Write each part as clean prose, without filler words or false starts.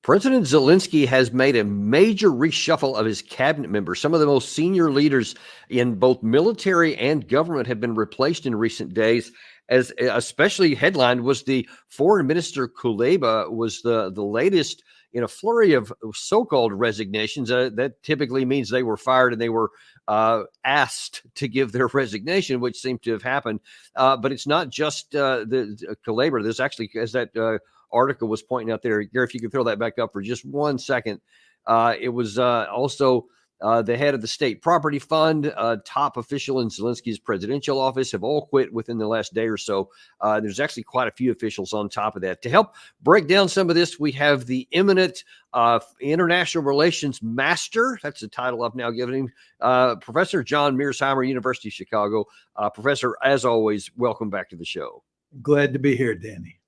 President Zelensky has made a major reshuffle of his cabinet members. Some of the most senior leaders in both military and government have been replaced in recent days. As especially headlined was the foreign minister Kuleba was the latest in a flurry of so-called resignations. That typically means they were fired and they were asked to give their resignation, which seemed to have happened. But it's not just the Kuleba. There's actually, as that article was pointing out there, Gary, if you could throw that back up for just 1 second. It was also the head of the state property fund, top official in Zelensky's presidential office have all quit within the last day or so. There's actually quite a few officials on top of that. To help break down some of this, we have the eminent international relations master. That's the title I've now given him. Professor John Mearsheimer, University of Chicago. Professor, as always, welcome back to the show. Glad to be here, Danny.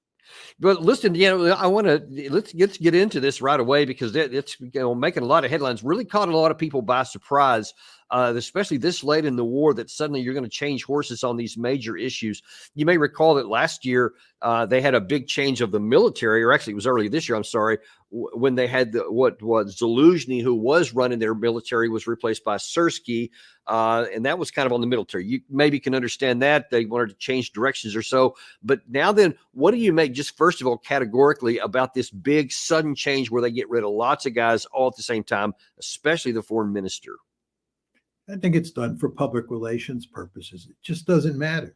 But listen, I want to let's get into this right away because it's making a lot of headlines. Really caught a lot of people by surprise, especially this late in the war. That suddenly you're going to change horses on these major issues. You may recall that last year they had a big change of the military, or actually it was early this year. I'm sorry, when they had what was Zaluzhny, who was running their military, was replaced by Sersky. And that was kind of on the military. You maybe can understand that they wanted to change directions or so. But now then, what do you make just first of all, categorically about this big sudden change where they get rid of lots of guys all at the same time, especially the foreign minister? I think it's done for public relations purposes. It just doesn't matter.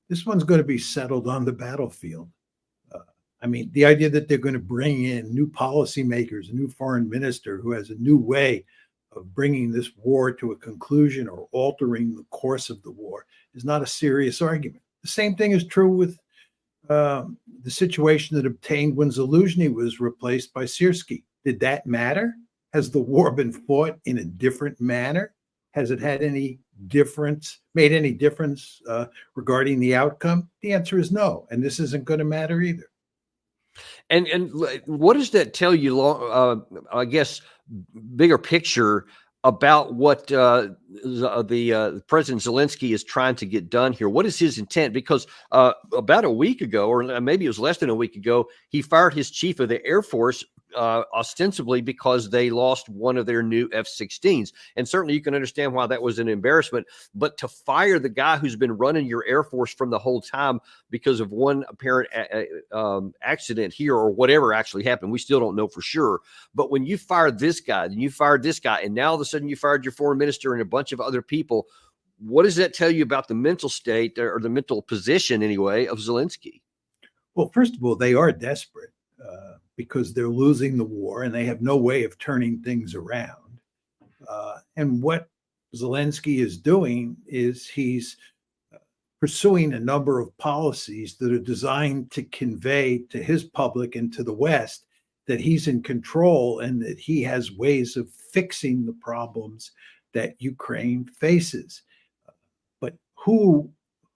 This one's going to be settled on the battlefield. The idea that they're going to bring in new policymakers, a new foreign minister who has a new way of bringing this war to a conclusion or altering the course of the war is not a serious argument. The same thing is true with the situation that obtained when Zaluzhny was replaced by Sersky. Did that matter? Has the war been fought in a different manner? Has it had any difference, made any difference regarding the outcome? The answer is no, and this isn't going to matter either. And what does that tell you, I guess, bigger picture about what the President Zelensky is trying to get done here? What is his intent? Because about a week ago, or maybe it was less than a week ago, he fired his chief of the Air Force, ostensibly because they lost one of their new F-16s. And certainly you can understand why that was an embarrassment. But to fire the guy who's been running your Air Force from the whole time because of one apparent accident here or whatever actually happened, we still don't know for sure. But when you fired this guy, and you fired this guy, and now all of a sudden you fired your foreign minister and a bunch of other people, what does that tell you about the mental state or the mental position, anyway, of Zelensky? Well, first of all, they are desperate because they're losing the war and they have no way of turning things around. And what Zelensky is doing is he's pursuing a number of policies that are designed to convey to his public and to the West that he's in control and that he has ways of fixing the problems that Ukraine faces. But who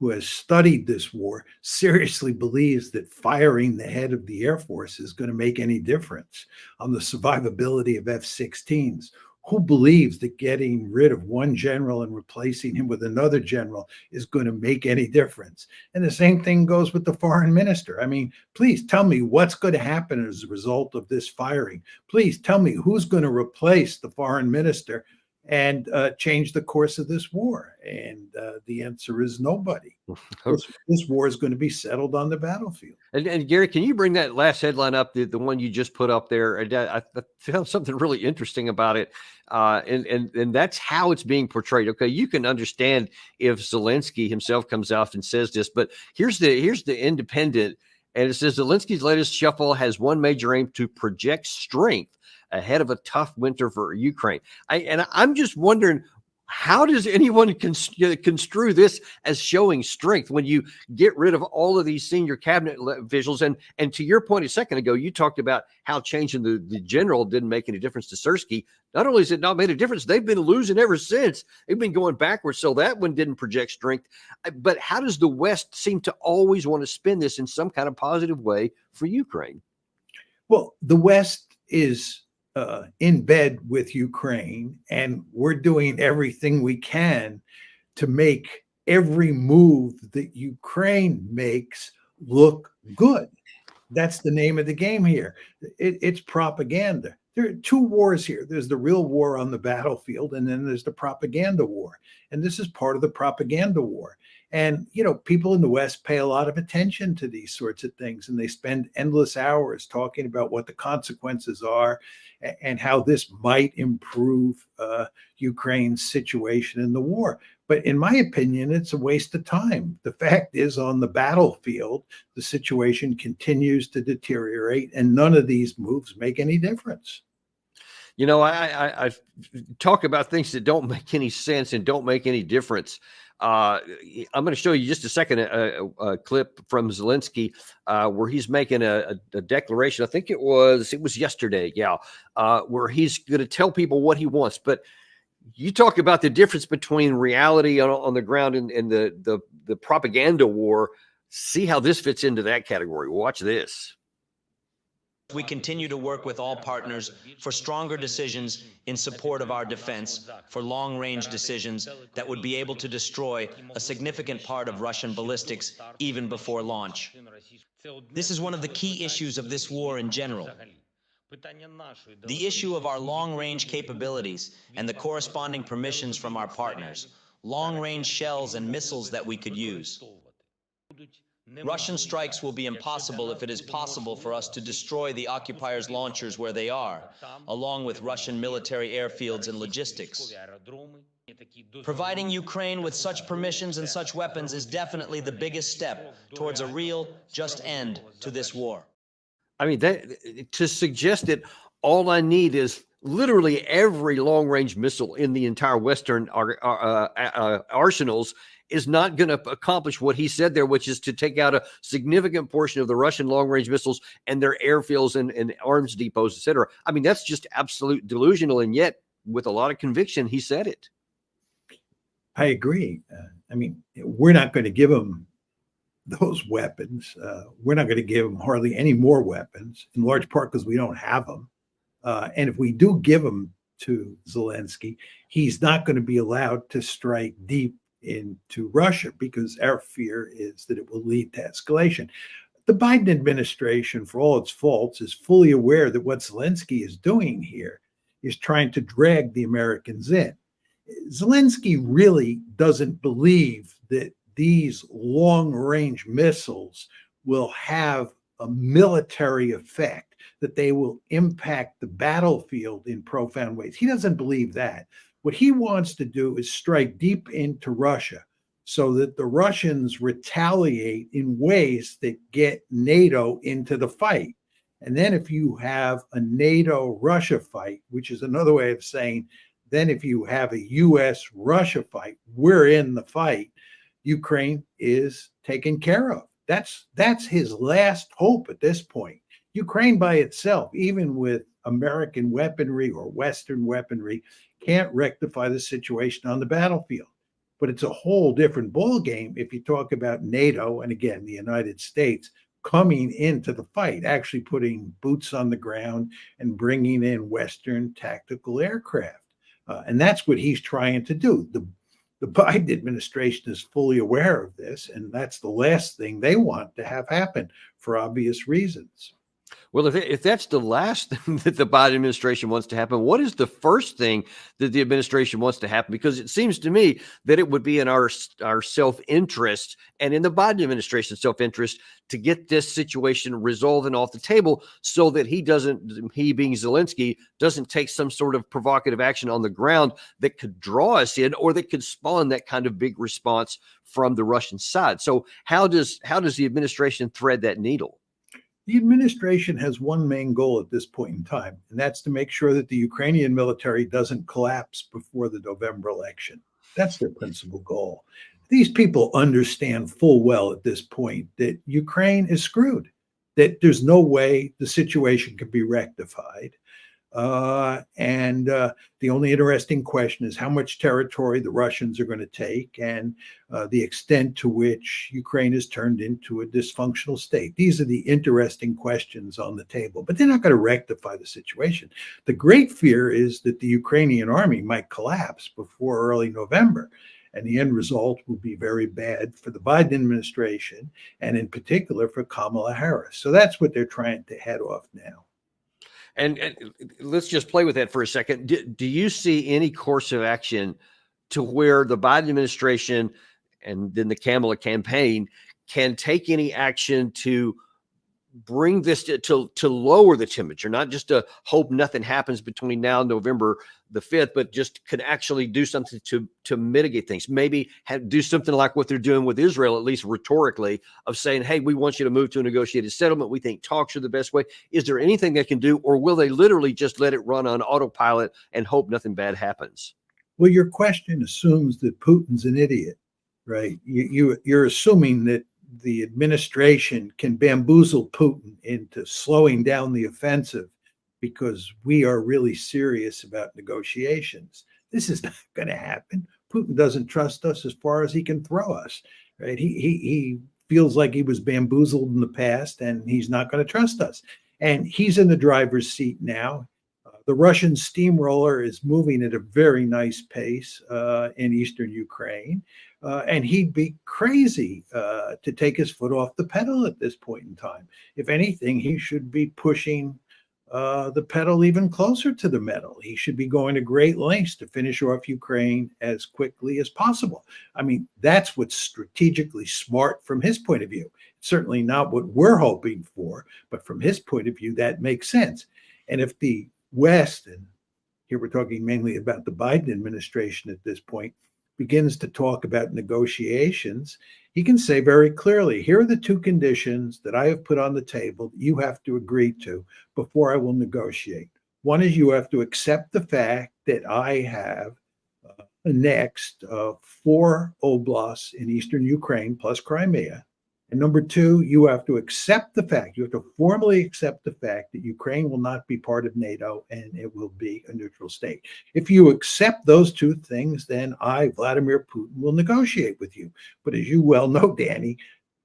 has studied this war seriously believes that firing the head of the Air Force is going to make any difference on the survivability of F-16s? Who believes that getting rid of one general and replacing him with another general is going to make any difference? And the same thing goes with the foreign minister. Please tell me what's going to happen as a result of this firing. Please tell me who's going to replace the foreign minister and change the course of this war. And the answer is nobody. This war is going to be settled on the battlefield. And Gary, can you bring that last headline up, the one you just put up there? I found something really interesting about it. And that's how it's being portrayed. Okay, you can understand if Zelensky himself comes out and says this, but here's the Independent, and it says Zelensky's latest shuffle has one major aim to project strength ahead of a tough winter for Ukraine. I'm just wondering, how does anyone construe this as showing strength when you get rid of all of these senior cabinet officials? And to your point a second ago, you talked about how changing the general didn't make any difference to Sersky. Not only has it not made a difference, they've been losing ever since. They've been going backwards. So that one didn't project strength. But how does the West seem to always want to spin this in some kind of positive way for Ukraine? Well, the West is in bed with Ukraine, and we're doing everything we can to make every move that Ukraine makes look good. That's the name of the game here. It's propaganda. There are two wars here. There's the real war on the battlefield, and then there's the propaganda war. And this is part of the propaganda war. And, you know, people in the West pay a lot of attention to these sorts of things, and they spend endless hours talking about what the consequences are and how this might improve Ukraine's situation in the war. But in my opinion, it's a waste of time. The fact is, on the battlefield, the situation continues to deteriorate, and none of these moves make any difference. You know, I talk about things that don't make any sense and don't make any difference. I'm going to show you just a second a clip from Zelensky where he's making a declaration. I think it was yesterday, where he's going to tell people what he wants. But you talk about the difference between reality on the ground and the propaganda war. See how this fits into that category. Watch this. We continue to work with all partners for stronger decisions in support of our defense, for long-range decisions that would be able to destroy a significant part of Russian ballistics even before launch. This is one of the key issues of this war in general. The issue of our long-range capabilities and the corresponding permissions from our partners, long-range shells and missiles that we could use. Russian strikes will be impossible if it is possible for us to destroy the occupiers' launchers where they are, along with Russian military airfields and logistics. Providing Ukraine with such permissions and such weapons is definitely the biggest step towards a real, just end to this war. I mean, that to suggest that all I need is literally every long-range missile in the entire Western arsenals is not going to accomplish what he said there, which is to take out a significant portion of the Russian long-range missiles and their airfields and arms depots, et cetera. I mean, that's just absolute delusional, and yet, with a lot of conviction, he said it. I agree. I mean, we're not going to give them those weapons. We're not going to give them hardly any more weapons, in large part because we don't have them. And if we do give them to Zelensky, he's not going to be allowed to strike deep into Russia because our fear is that it will lead to escalation. The Biden administration, for all its faults, is fully aware that what Zelensky is doing here is trying to drag the Americans in. Zelensky really doesn't believe that these long-range missiles will have a military effect, that they will impact the battlefield in profound ways. He doesn't believe that. What he wants to do is strike deep into Russia so that the Russians retaliate in ways that get NATO into the fight. And then if you have a NATO-Russia fight, which is another way of saying, then if you have a U.S.-Russia fight, we're in the fight, Ukraine is taken care of. That's his last hope at this point. Ukraine by itself, even with American weaponry or Western weaponry, can't rectify the situation on the battlefield. But it's a whole different ballgame if you talk about NATO and, again, the United States coming into the fight, actually putting boots on the ground and bringing in Western tactical aircraft. And that's what he's trying to do. The Biden administration is fully aware of this, and that's the last thing they want to have happen for obvious reasons. Well, if that's the last thing that the Biden administration wants to happen, what is the first thing that the administration wants to happen? Because it seems to me that it would be in our self-interest and in the Biden administration's self-interest to get this situation resolved and off the table so that he being Zelensky, doesn't take some sort of provocative action on the ground that could draw us in or that could spawn that kind of big response from the Russian side. So how does the administration thread that needle? The administration has one main goal at this point in time, and that's to make sure that the Ukrainian military doesn't collapse before the November election. That's their principal goal. These people understand full well at this point that Ukraine is screwed, that there's no way the situation can be rectified. And the only interesting question is how much territory the Russians are going to take and the extent to which Ukraine is turned into a dysfunctional state. These are the interesting questions on the table, but they're not going to rectify the situation. The great fear is that the Ukrainian army might collapse before early November. And the end result will be very bad for the Biden administration, and in particular for Kamala Harris. So that's what they're trying to head off now. And let's just play with that for a second. Do you see any course of action to where the Biden administration and then the Kamala campaign can take any action to bring this to lower the temperature, not just to hope nothing happens between now and November the 5th, but just can actually do something to mitigate things? Maybe do something like what they're doing with Israel, at least rhetorically, of saying, hey, we want you to move to a negotiated settlement. We think talks are the best way. Is there anything they can do, or will they literally just let it run on autopilot and hope nothing bad happens? Well, your question assumes that Putin's an idiot, right? You're assuming that the administration can bamboozle Putin into slowing down the offensive because we are really serious about negotiations. This is not going to happen. Putin doesn't trust us as far as he can throw us, right? He feels like he was bamboozled in the past, and he's not going to trust us. And he's in the driver's seat now. The Russian steamroller is moving at a very nice pace in eastern Ukraine. And he'd be crazy to take his foot off the pedal at this point in time. If anything, he should be pushing the pedal even closer to the metal. He should be going to great lengths to finish off Ukraine as quickly as possible. I mean, that's what's strategically smart from his point of view. Certainly not what we're hoping for, but from his point of view, that makes sense. And if the West, and here we're talking mainly about the Biden administration at this point, begins to talk about negotiations, he can say very clearly, here are the two conditions that I have put on the table that you have to agree to before I will negotiate. One is you have to accept the fact that I have annexed 4 oblasts in eastern Ukraine plus Crimea. And number two, you have to accept the fact, you have to formally accept the fact that Ukraine will not be part of NATO and it will be a neutral state. If you accept those two things, then I, Vladimir Putin, will negotiate with you. But as you well know, Danny,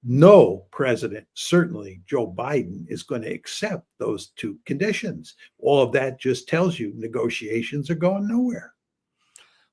no president, certainly Joe Biden, is going to accept those two conditions. All of that just tells you negotiations are going nowhere.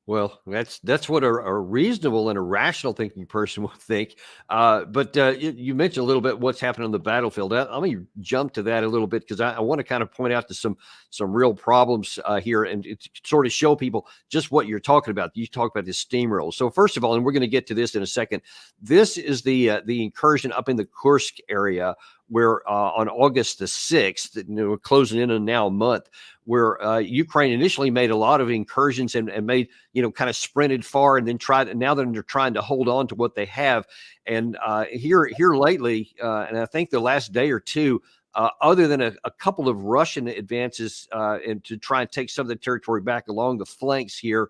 Well, that's what a reasonable and a rational thinking person would think. But you mentioned a little bit what's happening on the battlefield. Let me jump to that a little bit because I want to kind of point out to some real problems here and sort of show people just what you're talking about. You talk about this steamroll. So first of all, and we're going to get to this in a second, this is the incursion up in the Kursk area where on August the 6th, we're closing in now a month, where Ukraine initially made a lot of incursions and made, kind of sprinted far and then now they're trying to hold on to what they have. And here lately, and I think the last day or two, other than a couple of Russian advances and to try and take some of the territory back along the flanks here,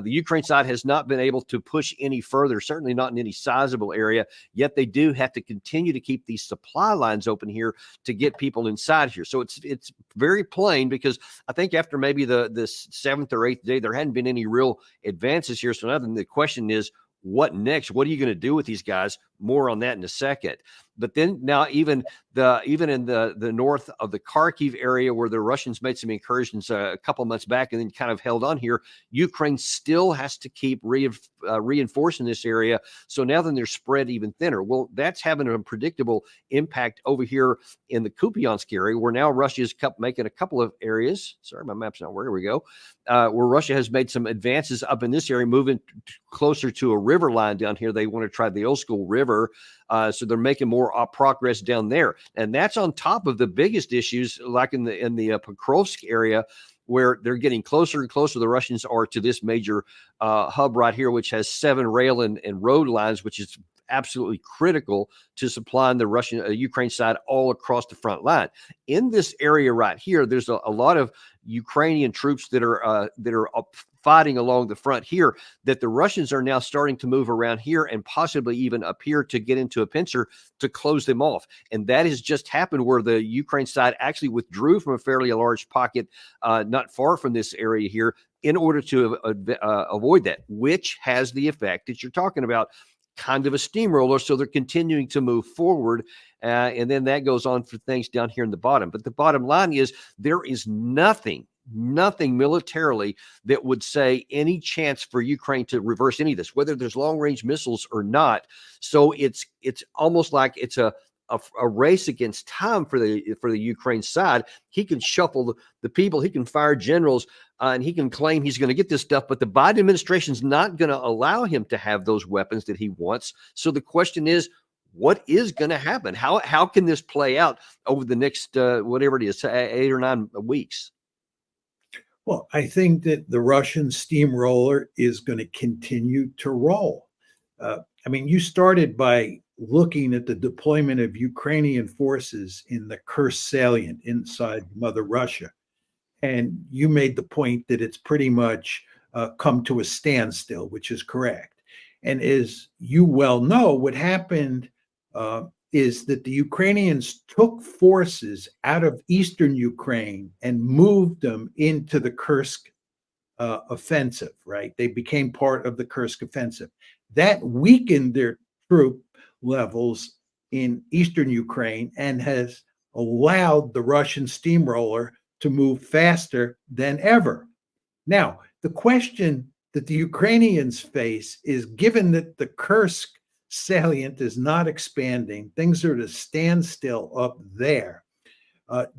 the Ukraine side has not been able to push any further, certainly not in any sizable area, yet they do have to continue to keep these supply lines open here to get people inside here. So it's very plain because I think after maybe the 7th or 8th day, there hadn't been any real advances here. So now the question is, what next? What are you going to do with these guys? More on that in a second. But then now even in the north of the Kharkiv area where the Russians made some incursions a couple months back and then kind of held on here, Ukraine still has to keep reinforcing this area. So now then they're spread even thinner. Well, that's having an unpredictable impact over here in the Kupiansk area where now Russia is making a couple of areas. Sorry, my map's not where we go. Where Russia has made some advances up in this area, moving closer to a river line down here. They want to try the old school river. So they're making more progress down there. And that's on top of the biggest issues, like in the Pokrovsk area, where they're getting closer and closer, the Russians are, to this major hub right here, which has 7 rail and road lines, which is absolutely critical to supplying the Ukraine side all across the front line. In this area right here, there's a lot of Ukrainian troops that are fighting along the front here that the Russians are now starting to move around here and possibly even up here to get into a pincer to close them off. And that has just happened where the Ukraine side actually withdrew from a fairly large pocket not far from this area here in order to avoid that, which has the effect that you're talking about, kind of a steamroller. So they're continuing to move forward. And then that goes on for things down here in the bottom. But the bottom line is there is nothing nothing militarily that would say any chance for Ukraine to reverse any of this, whether there's long-range missiles or not. So it's almost like it's a race against time for the Ukraine side. He can shuffle the people, he can fire generals, and he can claim he's going to get this stuff, but the Biden administration's not going to allow him to have those weapons that he wants. So the question is, what is going to happen? How can this play out over the next whatever it is, 8 or 9 weeks? Well, I think that the Russian steamroller is going to continue to roll. I mean, you started by looking at the deployment of Ukrainian forces in the Kursk salient inside Mother Russia. And you made the point that it's pretty much come to a standstill, which is correct. And as you well know, what happened is that the Ukrainians took forces out of eastern Ukraine and moved them into the Kursk offensive, right? They became part of the Kursk offensive. That weakened their troop levels in eastern Ukraine and has allowed the Russian steamroller to move faster than ever. Now, the question that the Ukrainians face is, given that the Kursk salient is not expanding, things are at a standstill up there.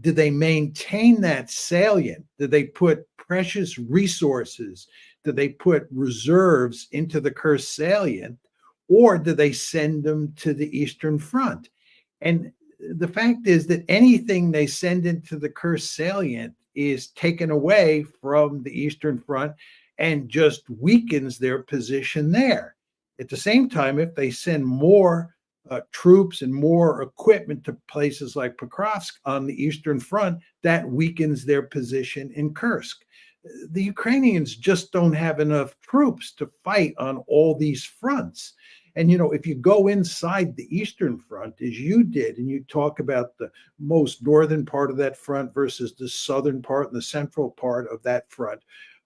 Do they maintain that salient? Do they put precious resources? Do they put reserves into the Kursk salient? Or do they send them to the Eastern Front? And the fact is that anything they send into the Kursk salient is taken away from the Eastern Front and just weakens their position there. At the same time, if they send more troops and more equipment to places like Pokrovsk on the Eastern Front, that weakens their position in Kursk. The Ukrainians just don't have enough troops to fight on all these fronts. And, if you go inside the Eastern Front, as you did, and you talk about the most northern part of that front versus the southern part and the central part of that front,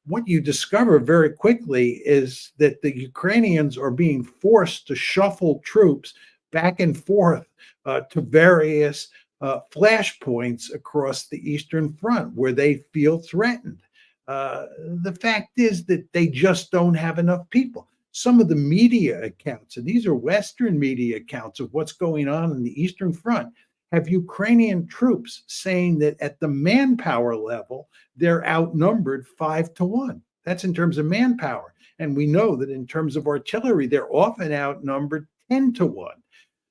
what you discover very quickly is that the Ukrainians are being forced to shuffle troops back and forth to various flashpoints across the Eastern Front where they feel threatened. The fact is that they just don't have enough people. Some of the media accounts, and these are Western media accounts of what's going on in the Eastern Front, have Ukrainian troops saying that at the manpower level, they're outnumbered 5-1. That's in terms of manpower. And we know that in terms of artillery, they're often outnumbered 10-1.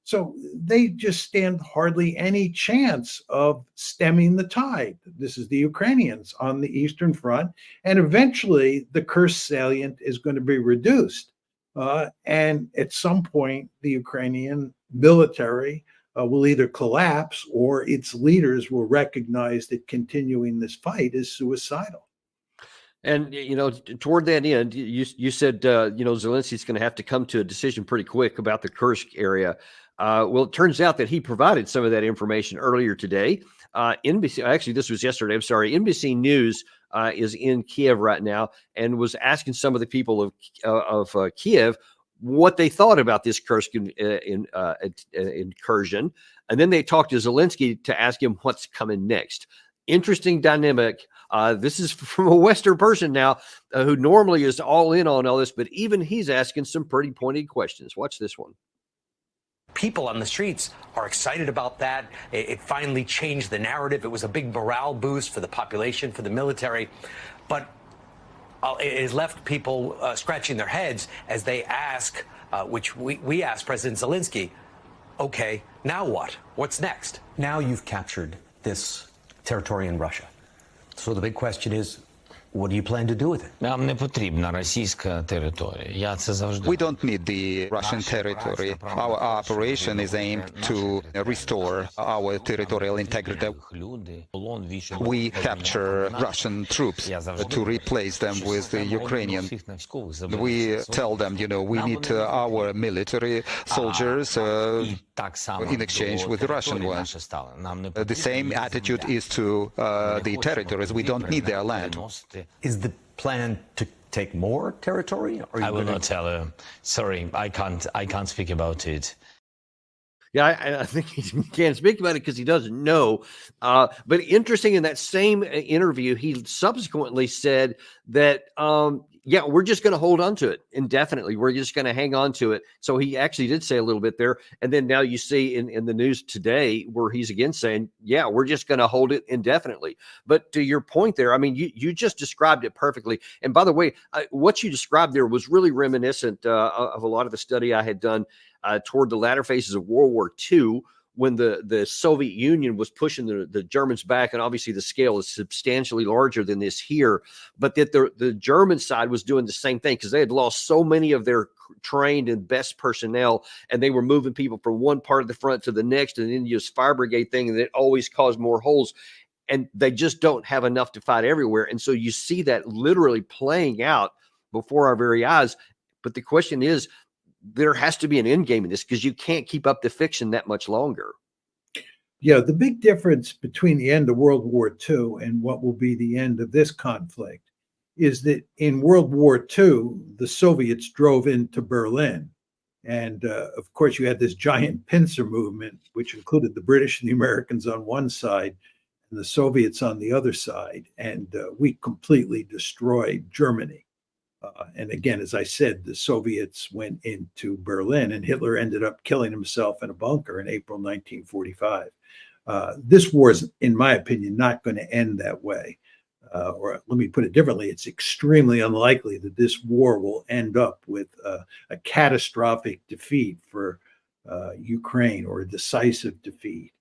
So they just stand hardly any chance of stemming the tide. This is the Ukrainians on the Eastern Front. And eventually the Kursk salient is going to be reduced. And at some point, the Ukrainian military will either collapse or its leaders will recognize that continuing this fight is suicidal. And, toward that end, you said, Zelensky's going to have to come to a decision pretty quick about the Kursk area. Well, it turns out that he provided some of that information earlier today. NBC, actually, this was yesterday. I'm sorry. NBC News is in Kiev right now and was asking some of the people of Kiev what they thought about this Kursk incursion. And then they talked to Zelensky to ask him what's coming next. Interesting dynamic. This is from a Western person now who normally is all in on all this, but even he's asking some pretty pointed questions. Watch this one. People on the streets are excited about that. It finally changed the narrative. It was a big morale boost for the population, for the military. But it has left people scratching their heads as they ask, which we asked President Zelensky, okay, now what? What's next? Now you've captured this territory in Russia. So the big question is, what do you plan to do with it? Нам не потрібна російська територія. Я це завжди. We don't need the Russian territory. Our operation is aimed to restore our territorial integrity. We capture Russian troops to replace them with the Ukrainian. We tell them, we need our military soldiers in exchange with the Russian ones. The same attitude is to the territories. We don't need their land. Is the plan to take more territory? I will not tell her. Sorry, I can't speak about it. Yeah, I think he can't speak about it because he doesn't know. But interesting, in that same interview, he subsequently said that, yeah, we're just going to hold on to it indefinitely. We're just going to hang on to it. So he actually did say a little bit there. And then now you see in the news today where he's again saying, yeah, we're just going to hold it indefinitely. But to your point there, I mean, you just described it perfectly. And by the way, what you described there was really reminiscent of a lot of the study I had done toward the latter phases of World War II, when the Soviet Union was pushing the Germans back. And obviously the scale is substantially larger than this here, but that the German side was doing the same thing because they had lost so many of their trained and best personnel, and they were moving people from one part of the front to the next, and then use fire brigade thing, and it always caused more holes. And they just don't have enough to fight everywhere. And so you see that literally playing out before our very eyes. But the question is, there has to be an end game in this because you can't keep up the fiction that much longer. Yeah, the big difference between the end of World War II and what will be the end of this conflict is that in World War II, the Soviets drove into Berlin. And of course, you had this giant pincer movement, which included the British and the Americans on one side and the Soviets on the other side. And we completely destroyed Germany. And again, as I said, the Soviets went into Berlin and Hitler ended up killing himself in a bunker in April 1945. This war is, in my opinion, not going to end that way. Or let me put it differently, it's extremely unlikely that this war will end up with a catastrophic defeat for Ukraine or a decisive defeat.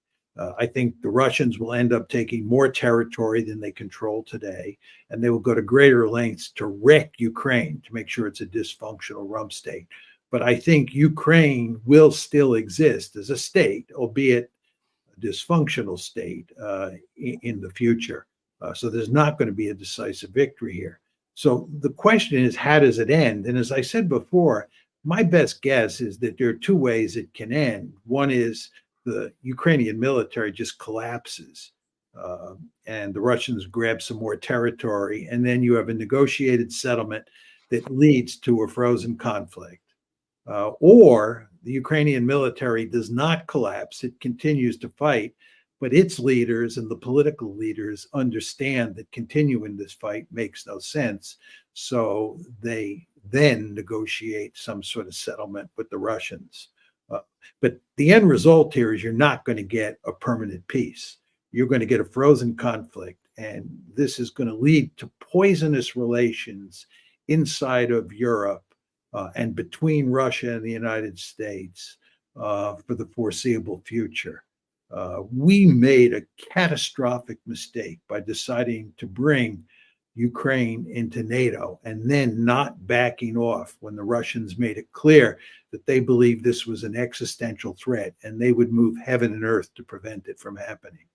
I think the Russians will end up taking more territory than they control today, and they will go to greater lengths to wreck Ukraine to make sure it's a dysfunctional rump state. But I think Ukraine will still exist as a state, albeit a dysfunctional state in the future. So there's not going to be a decisive victory here. So the question is, how does it end? And as I said before, my best guess is that there are two ways it can end. One is the Ukrainian military just collapses and the Russians grab some more territory, and then you have a negotiated settlement that leads to a frozen conflict. Or the Ukrainian military does not collapse, it continues to fight, but its leaders and the political leaders understand that continuing this fight makes no sense. So they then negotiate some sort of settlement with the Russians. But the end result here is you're not going to get a permanent peace. You're going to get a frozen conflict. And this is going to lead to poisonous relations inside of Europe and between Russia and the United States for the foreseeable future. We made a catastrophic mistake by deciding to bring Ukraine into NATO and then not backing off when the Russians made it clear that they believed this was an existential threat and they would move heaven and earth to prevent it from happening.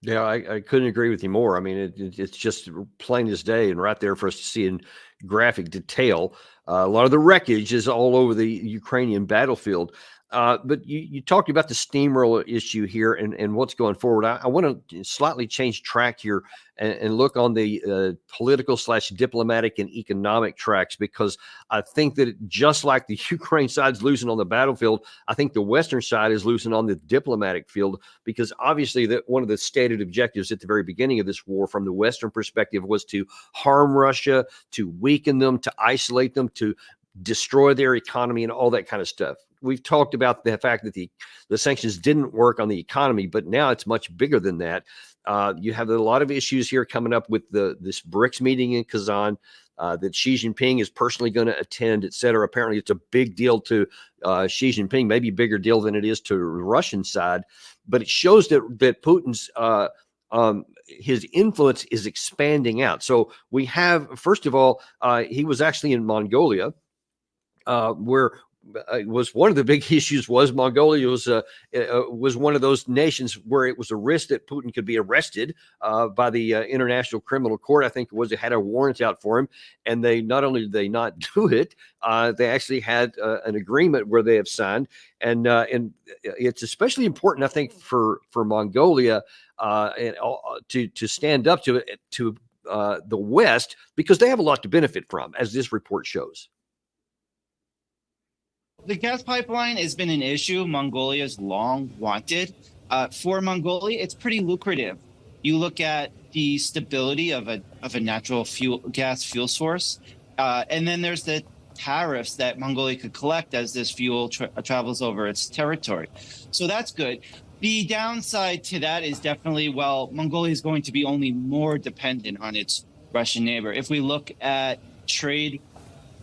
Yeah, I couldn't agree with you more. I mean, it's just plain as day and right there for us to see in graphic detail. A lot of the wreckage is all over the Ukrainian battlefield. But you talked about the steamroller issue here and what's going forward. I want to slightly change track here and look on the political/diplomatic and economic tracks, because I think that just like the Ukraine side's losing on the battlefield, I think the Western side is losing on the diplomatic field, because obviously that one of the stated objectives at the very beginning of this war from the Western perspective was to harm Russia, to weaken them, to isolate them, to destroy their economy and all that kind of stuff. We've talked about the fact that the sanctions didn't work on the economy, but now it's much bigger than that. You have a lot of issues here coming up with this BRICS meeting in Kazan that Xi Jinping is personally going to attend, et cetera. Apparently, it's a big deal to Xi Jinping, maybe a bigger deal than it is to the Russian side. But it shows that Putin's his influence is expanding out. So we have, first of all, he was actually in Mongolia, where was one of the big issues was Mongolia was one of those nations where it was a risk that Putin could be arrested by the International Criminal Court. I think it had a warrant out for him, and they not only did they not do it, they actually had an agreement where they have signed, and it's especially important, I think, for Mongolia and to stand up to it, to the West, because they have a lot to benefit from, as this report shows. the gas pipeline has been an issue Mongolia's long wanted. For Mongolia, it's pretty lucrative. You look at the stability of a natural gas fuel source, and then there's the tariffs that Mongolia could collect as this fuel travels over its territory. So that's good. The downside to that is definitely, well, Mongolia is going to be only more dependent on its Russian neighbor. If we look at trade,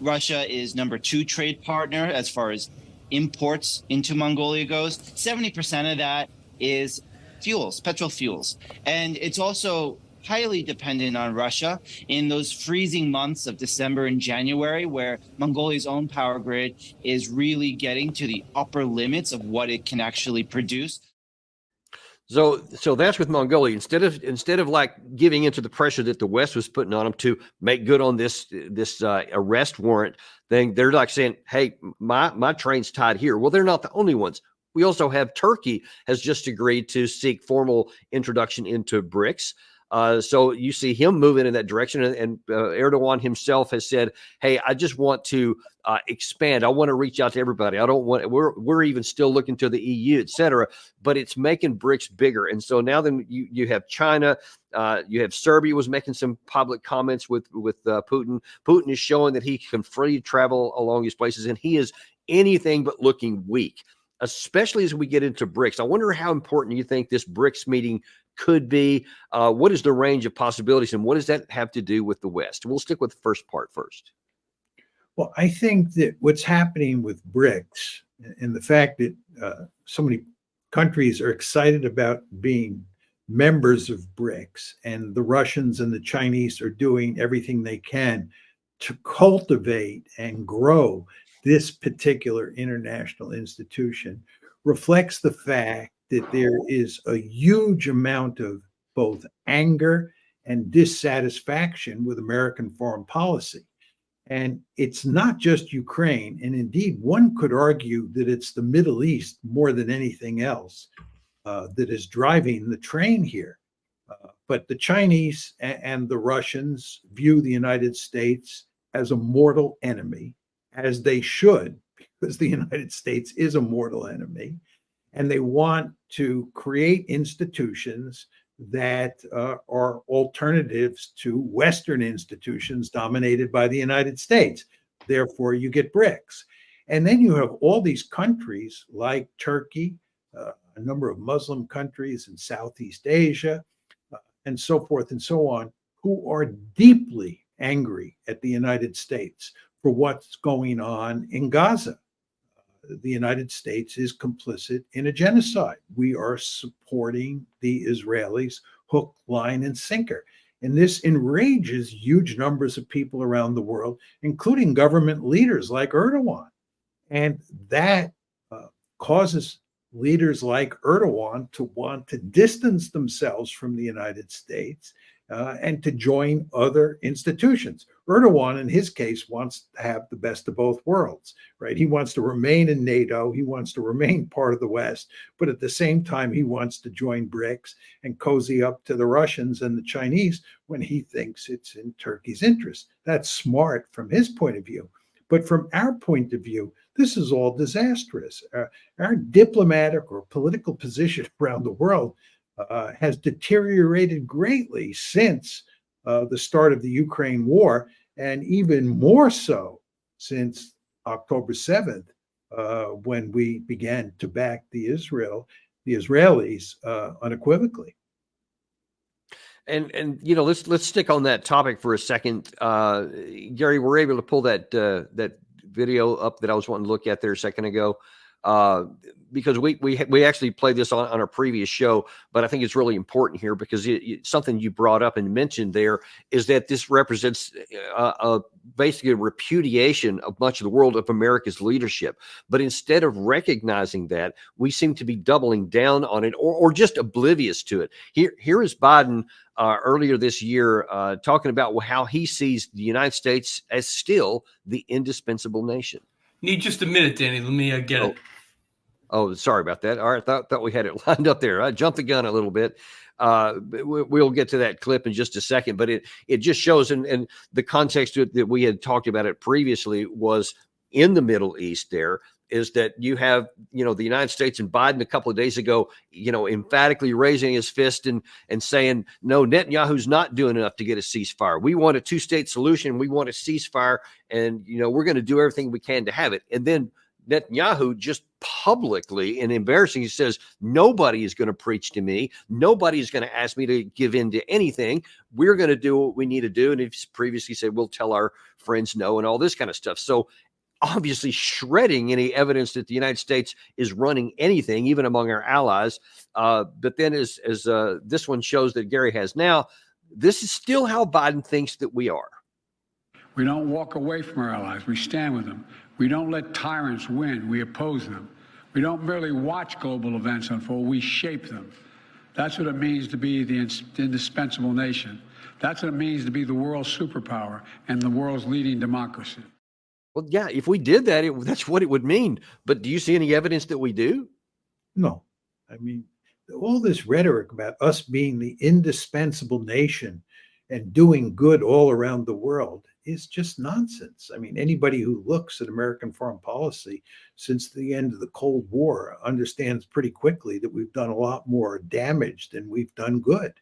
Russia is number 2 trade partner as far as imports into Mongolia goes. 70% of that is fuels, petrol fuels. And it's also highly dependent on Russia in those freezing months of December and January, where Mongolia's own power grid is really getting to the upper limits of what it can actually produce. So that's with Mongolia. Instead of like giving into the pressure that the West was putting on them to make good on this arrest warrant thing, they're like saying, "Hey, my train's tied here." Well, they're not the only ones. We also have Turkey has just agreed to seek formal introduction into BRICS. So you see him moving in that direction, and Erdogan himself has said, "Hey, I just want to expand. I want to reach out to everybody. I don't want. We're even still looking to the EU, et cetera. But it's making BRICS bigger." And so now then you have China, you have Serbia was making some public comments with Putin. Putin is showing that he can freely travel along these places, and he is anything but looking weak, especially as we get into BRICS. I wonder how important you think this BRICS meeting could be. What is the range of possibilities, and what does that have to do with the West? We'll stick with the first part first. Well, I think that what's happening with BRICS and the fact that so many countries are excited about being members of BRICS, and the Russians and the Chinese are doing everything they can to cultivate and grow this particular international institution, reflects the fact that there is a huge amount of both anger and dissatisfaction with American foreign policy. And it's not just Ukraine. And indeed, one could argue that it's the Middle East more than anything else that is driving the train here. But the Chinese and the Russians view the United States as a mortal enemy, as they should, because the United States is a mortal enemy. And they want to create institutions that are alternatives to Western institutions dominated by the United States. Therefore, you get BRICS. And then you have all these countries like Turkey, a number of Muslim countries in Southeast Asia, and so forth and so on, who are deeply angry at the United States for what's going on in Gaza. The United States is complicit in a genocide. We are supporting the Israelis hook, line, and sinker. And this enrages huge numbers of people around the world, including government leaders like Erdogan. And that causes leaders like Erdogan to want to distance themselves from the United States and to join other institutions. Erdogan, in his case, wants to have the best of both worlds, right? He wants to remain in NATO. He wants to remain part of the West, but at the same time, he wants to join BRICS and cozy up to the Russians and the Chinese when he thinks it's in Turkey's interest. That's smart from his point of view. But from our point of view, this is all disastrous. Our diplomatic or political position around the world has deteriorated greatly since the start of the Ukraine war, and even more so since October 7th, when we began to back the Israelis unequivocally. And you know, let's stick on that topic for a second. Gary, we're able to pull that video up that I was wanting to look at there a second ago. Because we actually played this on our previous show, but I think it's really important here because something you brought up and mentioned there is that this represents basically a repudiation of much of the world of America's leadership. But instead of recognizing that, we seem to be doubling down on it or just oblivious to it. Here is Biden earlier this year talking about how he sees the United States as still the indispensable nation. Need just a minute, Danny. Let me get it. Oh, sorry about that. All right, thought we had it lined up there. I jumped the gun a little bit. We'll get to that clip in just a second, but it just shows, and the context that we had talked about it previously was in the Middle East there. is that you have, the United States and Biden a couple of days ago, emphatically raising his fist and saying, no, Netanyahu's not doing enough to get a ceasefire. We want a two-state solution. We want a ceasefire. And, we're going to do everything we can to have it. And then Netanyahu just publicly and embarrassing, he says, nobody is going to preach to me. Nobody is going to ask me to give in to anything. We're going to do what we need to do. And he's previously said, we'll tell our friends no and all this kind of stuff. So obviously shredding any evidence that the United States is running anything, even among our allies. But then as this one shows that Gary has now, this is still how Biden thinks that we are. We don't walk away from our allies. We stand with them. We don't let tyrants win. We oppose them. We don't merely watch global events unfold. We shape them. That's what it means to be the indispensable nation. That's what it means to be the world's superpower and the world's leading democracy. Well, yeah, if we did that, that's what it would mean. But do you see any evidence that we do? No. I mean, all this rhetoric about us being the indispensable nation and doing good all around the world is just nonsense. I mean, anybody who looks at American foreign policy since the end of the Cold War understands pretty quickly that we've done a lot more damage than we've done good.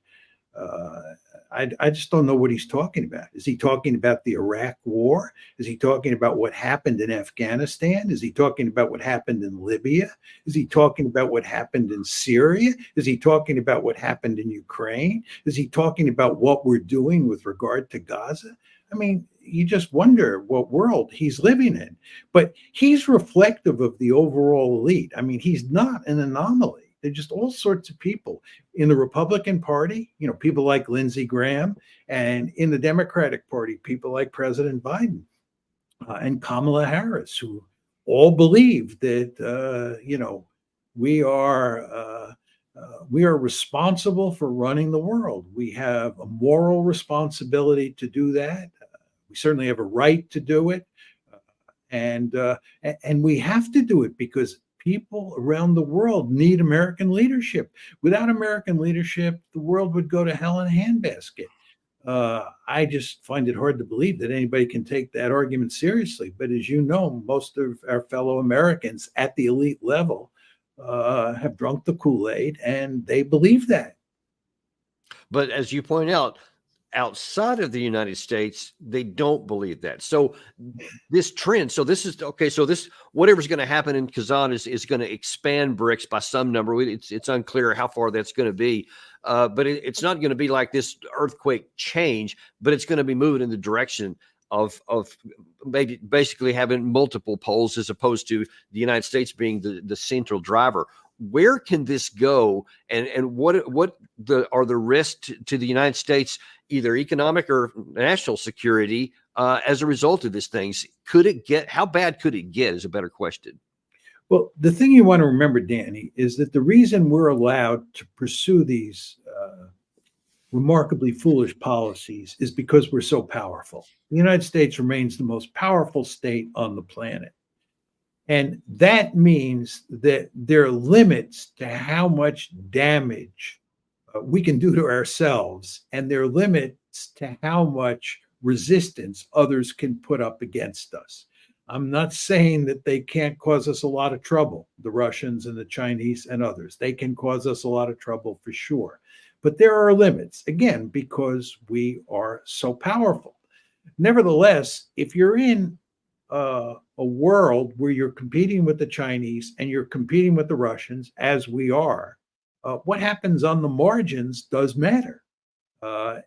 I just don't know what he's talking about. Is he talking about the Iraq War? Is he talking about what happened in Afghanistan? Is he talking about what happened in Libya? Is he talking about what happened in Syria? Is he talking about what happened in Ukraine? Is he talking about what we're doing with regard to Gaza? I mean, you just wonder what world he's living in. But he's reflective of the overall elite. I mean, he's not an anomaly. They're just all sorts of people in the Republican Party, people like Lindsey Graham, and in the Democratic Party, people like President Biden and Kamala Harris, who all believe that, we are responsible for running the world. We have a moral responsibility to do that. We certainly have a right to do it. And we have to do it because people around the world need American leadership. Without American leadership, the world would go to hell in a handbasket. I just find it hard to believe that anybody can take that argument seriously. But as you know, most of our fellow Americans at the elite level have drunk the Kool-Aid, and they believe that. But as you point out, outside of the United States, they don't believe that. So this trend, so this is okay. So this, whatever's going to happen in Kazan is going to expand BRICS by some number. It's unclear how far that's going to be, but it's not going to be like this earthquake change, but it's going to be moving in the direction of maybe basically having multiple poles as opposed to the United States being the central driver. Where can this go, and what are the risks to the United States, either economic or national security, as a result of these things? Could it get, how bad could it get is a better question. Well, the thing you want to remember, Danny, is that the reason we're allowed to pursue these remarkably foolish policies is because we're so powerful. The United States remains the most powerful state on the planet. And that means that there are limits to how much damage we can do to ourselves, and there are limits to how much resistance others can put up against us. I'm not saying that they can't cause us a lot of trouble, the Russians and the Chinese and others. They can cause us a lot of trouble for sure. But there are limits, again, because we are so powerful. Nevertheless, if you're in a world where you're competing with the Chinese and you're competing with the Russians, as we are, what happens on the margins does matter.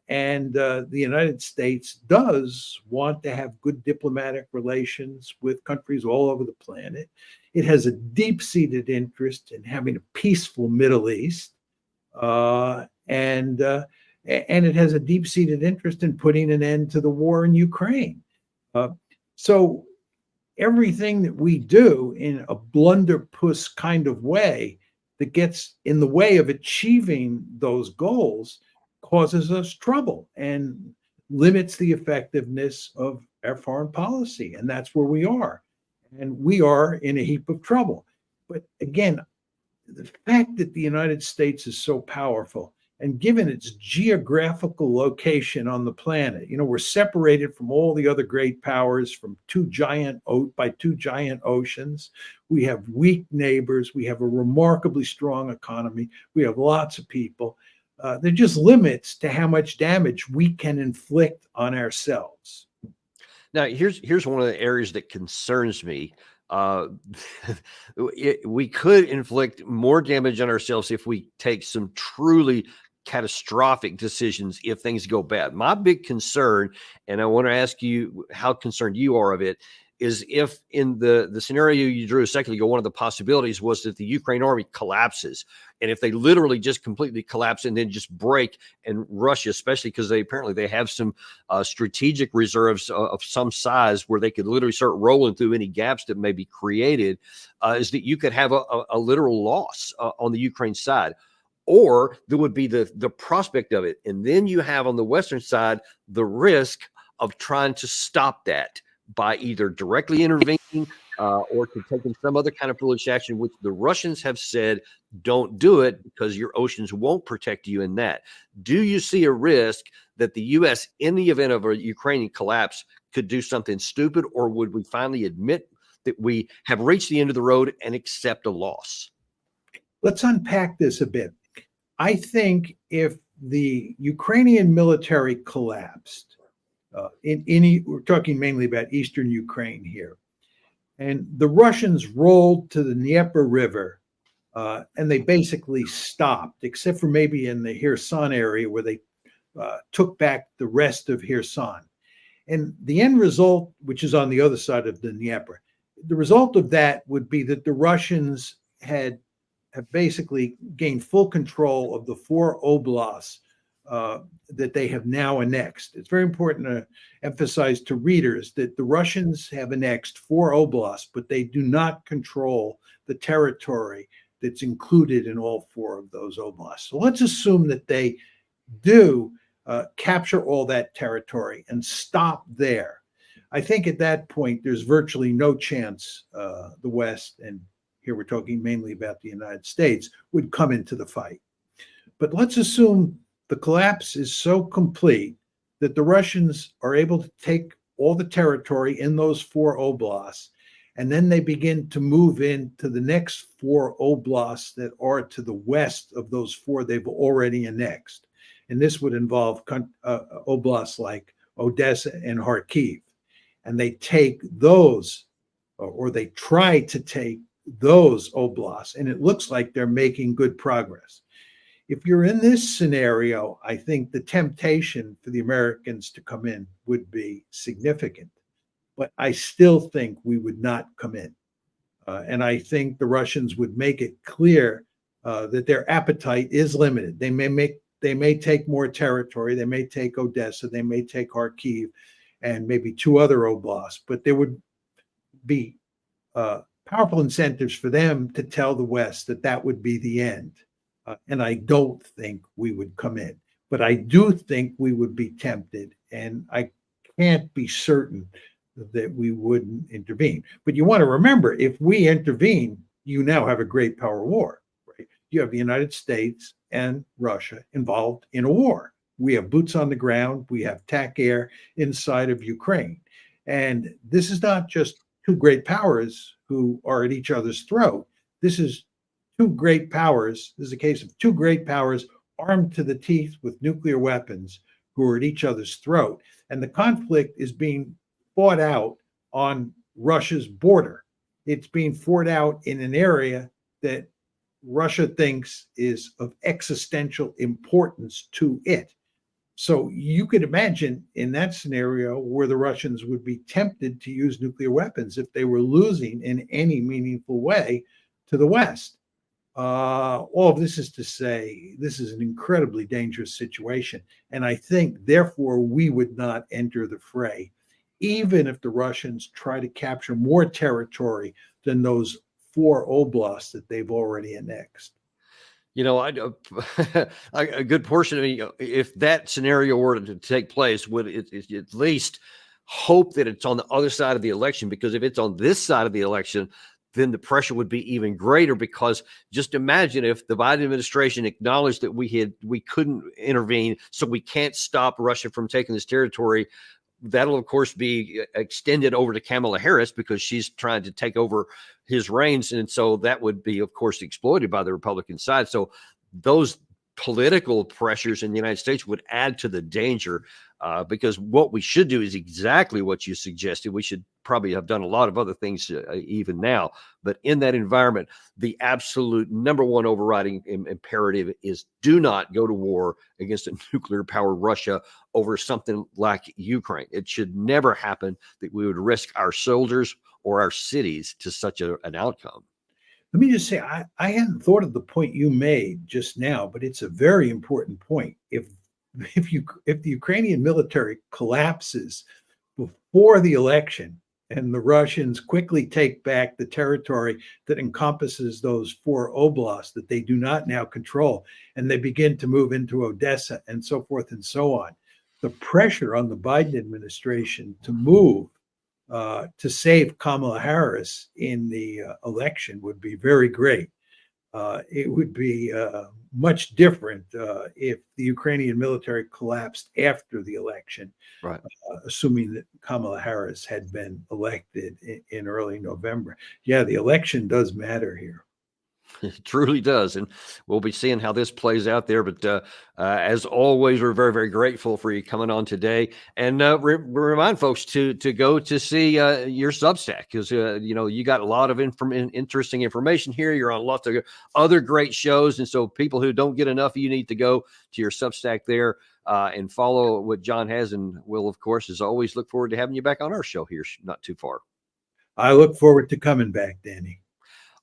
And the United States does want to have good diplomatic relations with countries all over the planet. It has a deep-seated interest in having a peaceful Middle East, and it has a deep-seated interest in putting an end to the war in Ukraine. So everything that we do in a blunderpuss kind of way that gets in the way of achieving those goals causes us trouble and limits the effectiveness of our foreign policy. And that's where we are. And we are in a heap of trouble. But again, the fact that the United States is so powerful And given its geographical location on the planet, we're separated from all the other great powers from two giant oceans. We have weak neighbors. We have a remarkably strong economy. We have lots of people. There are just limits to how much damage we can inflict on ourselves. Now, here's one of the areas that concerns me. We could inflict more damage on ourselves if we take some truly catastrophic decisions if things go bad. My big concern, and I want to ask you how concerned you are of it, is if in the scenario you drew a second ago, one of the possibilities was that the Ukraine army collapses. And if they literally just completely collapse and then just break, and Russia, especially because they have some strategic reserves of some size where they could literally start rolling through any gaps that may be created, is that you could have a literal loss on the Ukraine side. Or there would be the prospect of it. And then you have on the Western side the risk of trying to stop that by either directly intervening or to taking some other kind of foolish action, which the Russians have said, don't do it because your oceans won't protect you in that. Do you see a risk that the U.S., in the event of a Ukrainian collapse, could do something stupid, or would we finally admit that we have reached the end of the road and accept a loss? Let's unpack this a bit. I think if the Ukrainian military collapsed, we're talking mainly about eastern Ukraine here, and the Russians rolled to the Dnieper River, and they basically stopped, except for maybe in the Kherson area where they took back the rest of Kherson. And the end result, which is on the other side of the Dnieper, the result of that would be that the Russians have basically gained full control of the 4 oblasts that they have now annexed. It's very important to emphasize to readers that the Russians have annexed 4 oblasts, but they do not control the territory that's included in all 4 of those oblasts. So let's assume that they do capture all that territory and stop there. I think at that point, there's virtually no chance the West, and here we're talking mainly about the United States, would come into the fight. But let's assume the collapse is so complete that the Russians are able to take all the territory in those 4 oblasts, and then they begin to move into the next 4 oblasts that are to the west of those 4 they've already annexed. And this would involve oblasts like Odessa and Kharkiv. And they take those, or they try to take those oblasts, and it looks like they're making good progress. If you're in this scenario, I think the temptation for the Americans to come in would be significant, but I still think we would not come in. And I think the Russians would make it clear that their appetite is limited. They may take more territory. They may take Odessa. They may take Kharkiv and maybe 2 other oblasts, but there would be powerful incentives for them to tell the West that that would be the end. And I don't think we would come in, but I do think we would be tempted, and I can't be certain that we wouldn't intervene. But you want to remember, if we intervene, you now have a great power war, right? You have the United States and Russia involved in a war. We have boots on the ground. We have TAC air inside of Ukraine. And this is not just 2 great powers who are at each other's throat. This is 2 great powers. This is a case of 2 great powers armed to the teeth with nuclear weapons who are at each other's throat. And the conflict is being fought out on Russia's border. It's being fought out in an area that Russia thinks is of existential importance to it. So you could imagine in that scenario where the Russians would be tempted to use nuclear weapons if they were losing in any meaningful way to the West. All of this is to say, this is an incredibly dangerous situation. And I think, therefore, we would not enter the fray, even if the Russians try to capture more territory than those 4 oblasts that they've already annexed. You know, a good portion of me, if that scenario were to take place, would at least hope that it's on the other side of the election, because if it's on this side of the election, then the pressure would be even greater, because just imagine if the Biden administration acknowledged that we couldn't intervene, so we can't stop Russia from taking this territory. That'll, of course, be extended over to Kamala Harris because she's trying to take over his reigns. And so that would be, of course, exploited by the Republican side. So those political pressures in the United States would add to the danger, because what we should do is exactly what you suggested. We should probably have done a lot of other things even now. But in that environment, the absolute number one overriding imperative is do not go to war against a nuclear powered Russia over something like Ukraine. It should never happen that we would risk our soldiers or our cities to such an outcome. Let me just say, I hadn't thought of the point you made just now, but it's a very important point. If the Ukrainian military collapses before the election and the Russians quickly take back the territory that encompasses those 4 oblasts that they do not now control, and they begin to move into Odessa and so forth and so on, the pressure on the Biden administration to move to save Kamala Harris in the election would be very great. It would be much different if the Ukrainian military collapsed after the election, right? Assuming that Kamala Harris had been elected in early November. Yeah, the election does matter here. It truly does. And we'll be seeing how this plays out there. But as always, we're very, very grateful for you coming on today. And remind folks to go to see your Substack, because, you got a lot of interesting information here. You're on lots of other great shows. And so people who don't get enough, you need to go to your Substack there and follow what John has. And we'll, of course, as always, look forward to having you back on our show here not too far. I look forward to coming back, Danny.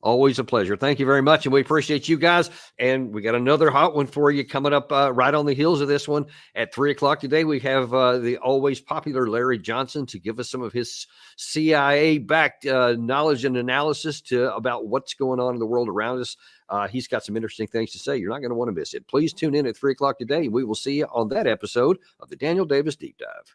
Always a pleasure. Thank you very much. And we appreciate you guys. And we got another hot one for you coming up right on the heels of this one at 3:00 today. We have the always popular Larry Johnson to give us some of his CIA-backed knowledge and analysis about what's going on in the world around us. He's got some interesting things to say. You're not going to want to miss it. Please tune in at 3:00 today. We will see you on that episode of the Daniel Davis Deep Dive.